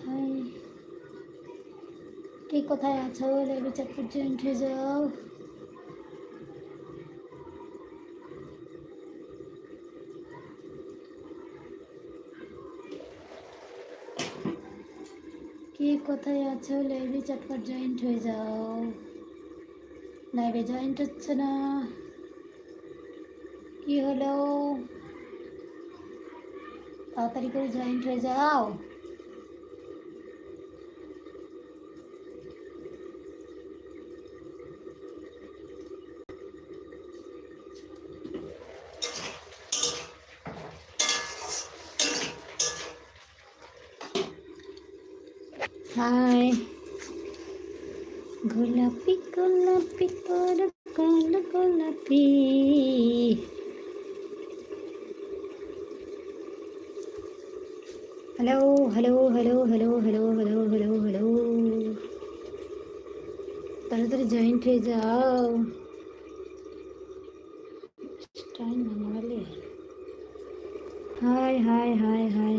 High, কে কোথায় আছো? লাইভে চটপট জয়েন্ট হয়ে যাও। কে কোথায় আছো? লাইভে চটপট জয়েন্ট হয়ে যাও। লাইভে জয়েন্ট হচ্ছে না, কি হলো? তাড়াতাড়ি করে জয়েন্ট হয়ে যাও। হাই, গোলাপি গোলাপি তোর গাল গোলাপি। Hello hello hello hello hello hello hello hello, তাড়াতাড়ি জয়েন্ট হয়ে যাও। টাইম आने वाली है। हाय हाय हाय हाय।